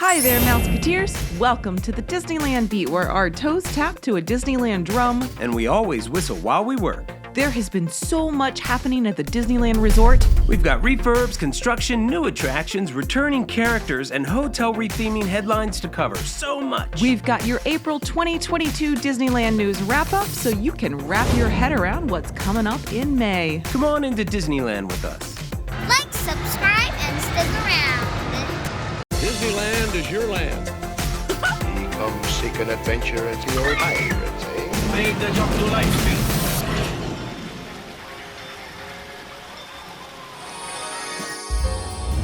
Hi there, Mouseketeers! Welcome to the Disneyland Beat, where our toes tap to a Disneyland drum. And we always whistle while we work. There has been so much happening at the Disneyland Resort. We've got refurbs, construction, new attractions, returning characters, and hotel retheming headlines to cover. So much! We've got your April 2022 Disneyland news wrap-up, so you can wrap your head around what's coming up in May. Come on into Disneyland with us. Like, subscribe, and stick around. Disneyland is your land. He comes seek an adventure at the old pirates, eh? Make the jump to light speed.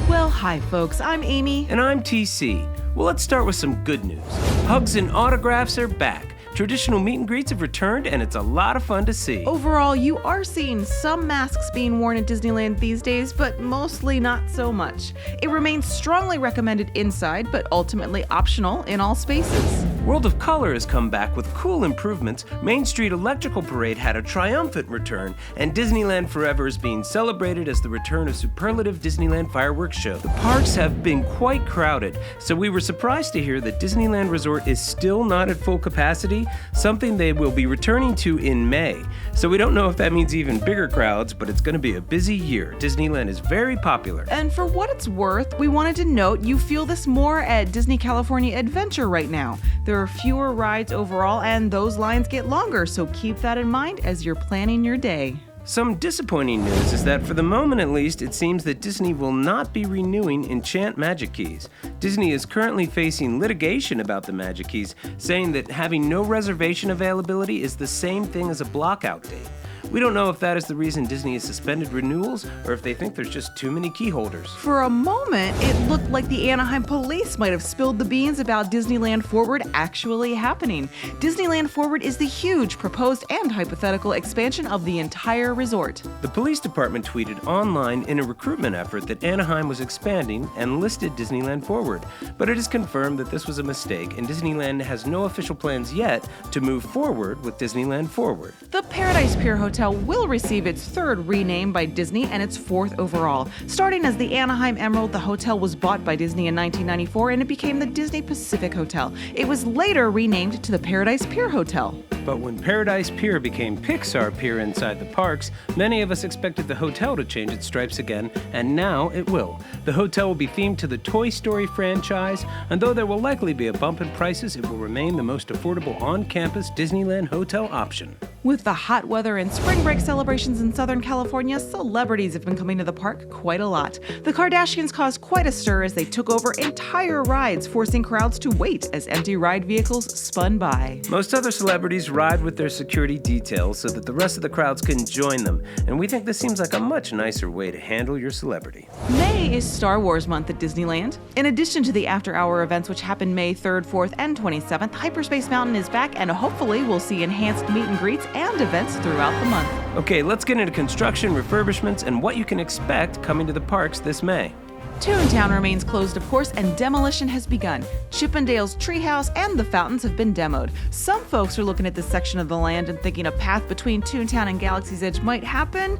Well, hi folks, I'm Amy. And I'm TC. Well, let's start with some good news. Hugs and autographs are back. Traditional meet and greets have returned, and it's a lot of fun to see. Overall, you are seeing some masks being worn at Disneyland these days, but mostly not so much. It remains strongly recommended inside, but ultimately optional in all spaces. World of Color has come back with cool improvements. Main Street Electrical Parade had a triumphant return, and Disneyland Forever is being celebrated as the return of Superlative Disneyland Fireworks Show. The parks have been quite crowded, so we were surprised to hear that Disneyland Resort is still not at full capacity, something they will be returning to in May. So we don't know if that means even bigger crowds, but it's going to be a busy year. Disneyland is very popular. And for what it's worth, we wanted to note you feel this more at Disney California Adventure right now. There are fewer rides overall, and those lines get longer, so keep that in mind as you're planning your day. Some disappointing news is that for the moment at least, it seems that Disney will not be renewing Enchant Magic Keys. Disney is currently facing litigation about the Magic Keys, saying that having no reservation availability is the same thing as a blockout date. We don't know if that is the reason Disney has suspended renewals or if they think there's just too many key holders. For a moment, it looked like the Anaheim police might have spilled the beans about Disneyland Forward actually happening. Disneyland Forward is the huge proposed and hypothetical expansion of the entire resort. The police department tweeted online in a recruitment effort that Anaheim was expanding and listed Disneyland Forward, but it is confirmed that this was a mistake and Disneyland has no official plans yet to move forward with Disneyland Forward. The Paradise Pier Hotel will receive its third rename by Disney and its fourth overall. Starting as the Anaheim Emerald, the hotel was bought by Disney in 1994 and it became the Disney Pacific Hotel. It was later renamed to the Paradise Pier Hotel. But when Paradise Pier became Pixar Pier inside the parks, many of us expected the hotel to change its stripes again, and now it will. The hotel will be themed to the Toy Story franchise, and though there will likely be a bump in prices, it will remain the most affordable on-campus Disneyland hotel option. With the hot weather and spring break celebrations in Southern California, celebrities have been coming to the park quite a lot. The Kardashians caused quite a stir as they took over entire rides, forcing crowds to wait as empty ride vehicles spun by. Most other celebrities ride with their security details so that the rest of the crowds can join them, and we think this seems like a much nicer way to handle your celebrity. May is Star Wars month at Disneyland. In addition to the after-hour events which happen May 3rd, 4th, and 27th, Hyperspace Mountain is back, and hopefully we'll see enhanced meet and greets and events throughout the month. Okay, let's get into construction, refurbishments, and what you can expect coming to the parks this May. Toontown remains closed, of course, and demolition has begun. Chippendale's treehouse and the fountains have been demoed. Some folks are looking at this section of the land and thinking a path between Toontown and Galaxy's Edge might happen.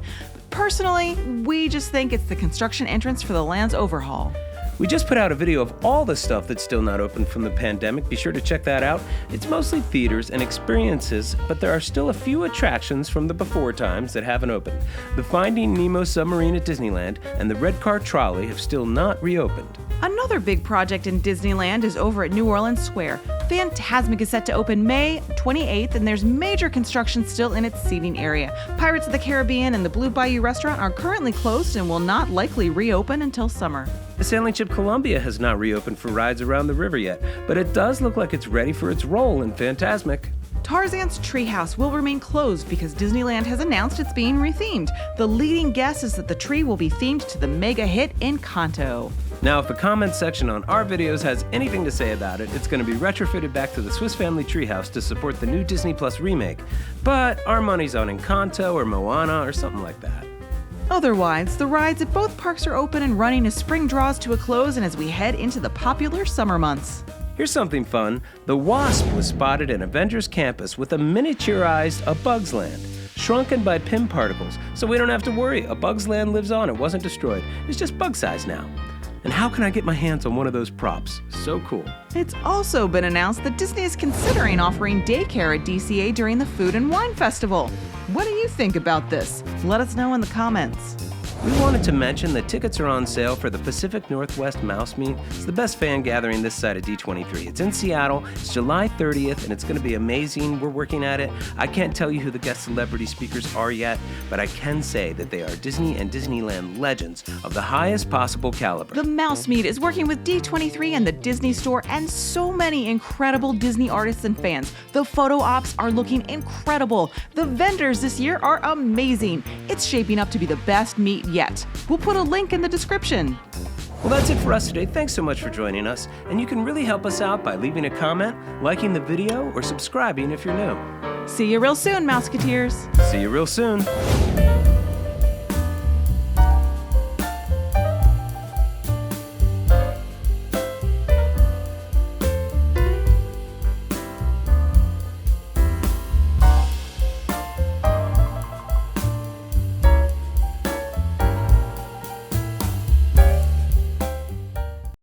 Personally, we just think it's the construction entrance for the land's overhaul. We just put out a video of all the stuff that's still not open from the pandemic. Be sure to check that out. It's mostly theaters and experiences, but there are still a few attractions from the before times that haven't opened. The Finding Nemo submarine at Disneyland and the Red Car Trolley have still not reopened. Another big project in Disneyland is over at New Orleans Square. Fantasmic is set to open May 28th, and there's major construction still in its seating area. Pirates of the Caribbean and the Blue Bayou restaurant are currently closed and will not likely reopen until summer. The Sailing Ship Columbia has not reopened for rides around the river yet, but it does look like it's ready for its role in Fantasmic. Tarzan's Treehouse will remain closed because Disneyland has announced it's being rethemed. The leading guess is that the tree will be themed to the mega hit Encanto. Now, if the comments section on our videos has anything to say about it, it's going to be retrofitted back to the Swiss Family Treehouse to support the new Disney Plus remake. But our money's on Encanto or Moana or something like that. Otherwise, the rides at both parks are open and running as spring draws to a close and as we head into the popular summer months. Here's something fun. The Wasp was spotted at Avengers Campus with a miniaturized A Bug's Land, shrunken by Pym particles, so we don't have to worry. A Bug's Land lives on. It wasn't destroyed. It's just bug size now. And how can I get my hands on one of those props? So cool. It's also been announced that Disney is considering offering daycare at DCA during the Food and Wine Festival. What do you think about this? Let us know in the comments. We wanted to mention that tickets are on sale for the Pacific Northwest Mouse Meet. It's the best fan gathering this side of D23. It's in Seattle. It's July 30th, and it's going to be amazing. We're working at it. I can't tell you who the guest celebrity speakers are yet, but I can say that they are Disney and Disneyland legends of the highest possible caliber. The Mouse Meet is working with D23 and the Disney Store and so many incredible Disney artists and fans. The photo ops are looking incredible. The vendors this year are amazing. It's shaping up to be the best meet yet. We'll put a link in the description. Well, that's it for us today. Thanks so much for joining us. And you can really help us out by leaving a comment, liking the video, or subscribing if you're new. See you real soon, Mouseketeers. See you real soon.